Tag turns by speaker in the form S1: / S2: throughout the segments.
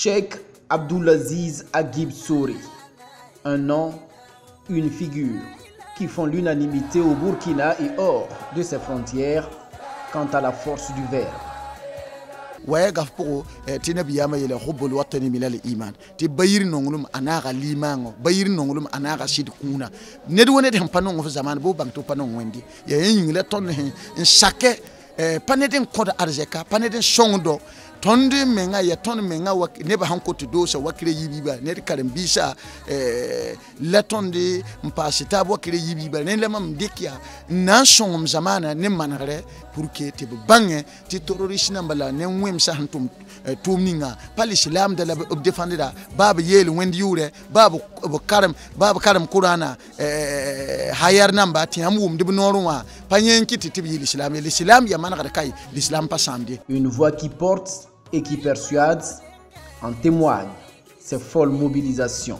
S1: Cheikh Abdulaziz Agib Sory, un nom, une figure qui font l'unanimité au Burkina et hors de ses frontières quant à la force du verbe.
S2: ويقف بقو تنبي ياما يلا حب الوطن من الإيمان تبير نعلم أنا غليمان بير نعلم أنا غشيد كونا ندوّن ده هم بانون في زمان بو بانتو بانون وندي يعني لا تون إن شاكة بندين كود أرزكا بندين شوندو tondi menga ya ton menga wak neba hanko to do so wakire yibiba ne karambisa la tondi mpasita wakire yibiba ne lama mdekia nan son zamana ne manare pour que te bange ti terroriste nambala ne wemsa hantum tumninga pal islam de la défendre bab yel wendi yure bab karam qur'ana hayar namba ti amum de norwa panyen kiti tibi l'islam ya manare kai l'islam pas samedi.
S1: Une voix qui porte et qui persuade, en témoigne ces folles mobilisations.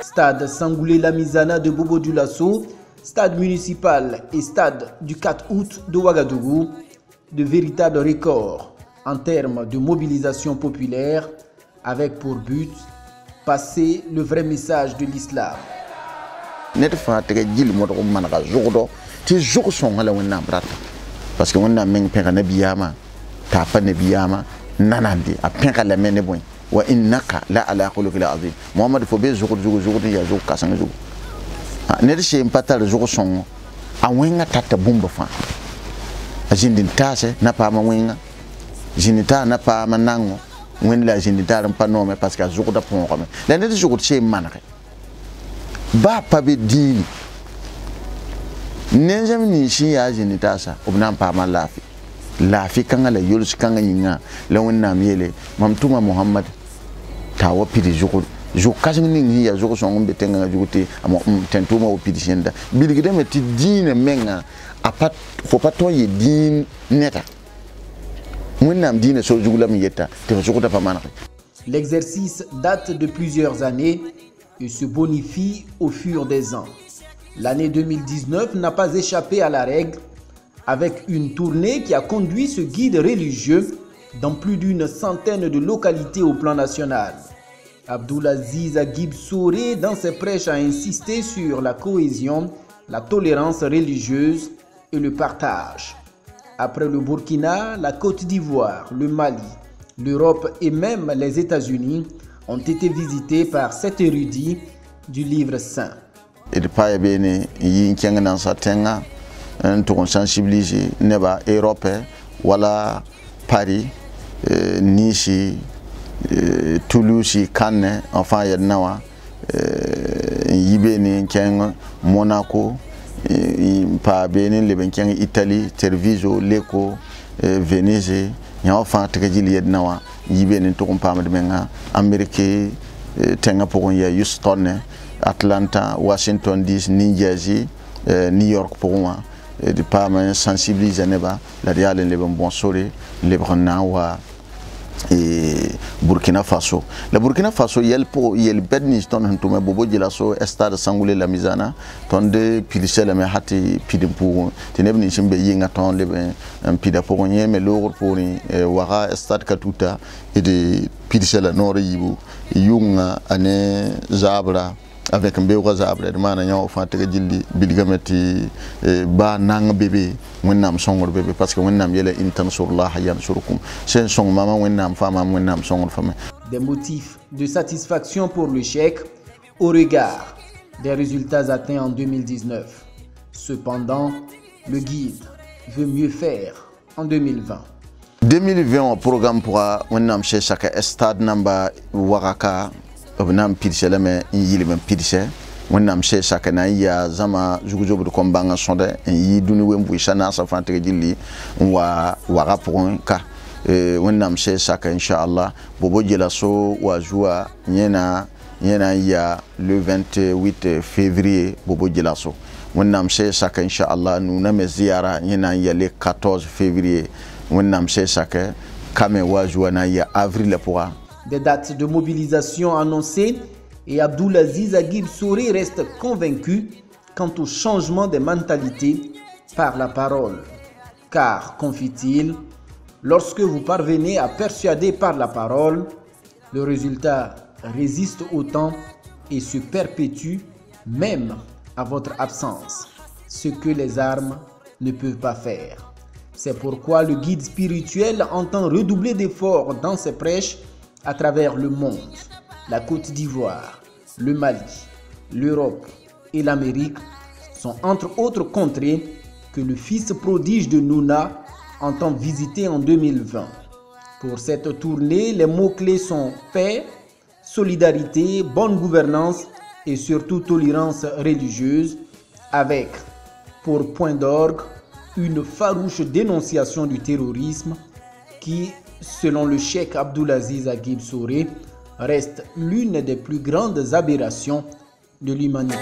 S1: Stade Sangoulé Lamizana de Bobo Dioulasso, stade municipal et stade du 4 août de Ouagadougou, de véritables records en termes de mobilisation populaire avec pour but passer le vrai message de l'islam.
S3: Net fa tege jil mo do man ga jogo ti jogo son ala wonna brata parce que wonna men penka nabiyama ta fa nabiyama nanandi a penka la men bon wa innaka la ala khuluqil azim muhammad fo be jogo ya jogo kasanga jogo net she empatar jogo son a wenga tata bumba fa ajindin tase na pa ma wenga jinita na pa ma nango wen la jinita ran pa no me parce que jogo da pon ko me la net jogo she manake ba pabe dini nenjam ni shi ya jini tasa obnan pa ma lafi kanga la yulus kanga yinga la wonna miele mamtuma muhammad tawa pidi jukul jukasin ni ya juko son be tenga jukuti amo tentuma o pidi shenda biligide meti dine menga apat fo pato ye din neta wonna dine so jugula mi yetta te jukuta pa manaka.
S1: L'exercice date de plusieurs années et se bonifie au fur des ans. L'année 2019 n'a pas échappé à la règle avec une tournée qui a conduit ce guide religieux dans plus d'une centaine de localités au plan national. Abdulaziz Agib Sory, dans ses prêches, a insisté sur la cohésion, la tolérance religieuse et le partage. Après le Burkina, la Côte d'Ivoire, le Mali, l'Europe et même les États-Unis ont été visités par cet érudit du livre saint.
S3: Et pas bien y dans sa tenga pour sensibiliser neba Europe wala Paris Nice Toulouse Cannes enfin y nawa yibeni kenga Monaco pa bien le ben kenga Italie Treviso Lecco Venise ya enfin tejili y nawa yibeni to compama de menga Amérique tenga pour ya Houston Atlanta Washington DC New Jersey New York pour moi de pas sensibiliser neba la diale le bon sori le branawa et Burkina Faso. La Burkina Faso yel bedni ton hantuma Bobo Dioulasso stade Sangoulé Lamizana tonde pilisela me hati pidimpu tenebni chimbe yinga ton le un pida pour me logor pour ni wara stade Katuta et de pilisela nord yibu yunga ane zabra avec un béo zabra de mana nyaw fa tege jilli bilgamati ba nang bébé wonnam songor bébé parce que wonnam yele intansurullah yansurukum sen song mama wonnam fama wonnam songor fama.
S1: Des motifs de satisfaction pour le cheikh au regard des résultats atteints en 2019. Cependant, le guide veut mieux faire en 2020.
S3: 2020 programme pour wonnam chez chaque stade namba waraka obnam pidsela me yili men pidse wonnam chez chaque na ya zama jugujobu de kombanga sonde yi duni wembu shana sa fantre jilli wa wara pour ka wonnam chez chaque inshallah Bobo Dioulasso wa joua nyena ya le 28 février Bobo Dioulasso wonnam chez chaque inshallah nous na me ziara nyena ya le 14 février wonnam chez chaque kame wa joua na ya avril pour.
S1: Des dates de mobilisation annoncées et Abdulaziz Agib Sory reste convaincu quant au changement des mentalités par la parole. Car, confie-t-il, lorsque vous parvenez à persuader par la parole, le résultat résiste au temps et se perpétue même à votre absence, ce que les armes ne peuvent pas faire. C'est pourquoi le guide spirituel entend redoubler d'efforts dans ses prêches à travers le monde. La Côte d'Ivoire, le Mali, l'Europe et l'Amérique sont entre autres contrées que le fils prodige de Nouna entend visiter en 2020. Pour cette tournée, les mots-clés sont paix, solidarité, bonne gouvernance et surtout tolérance religieuse, avec pour point d'orgue une farouche dénonciation du terrorisme qui, selon le cheikh Abdulaziz Aguib Souré, reste l'une des plus grandes aberrations de l'humanité.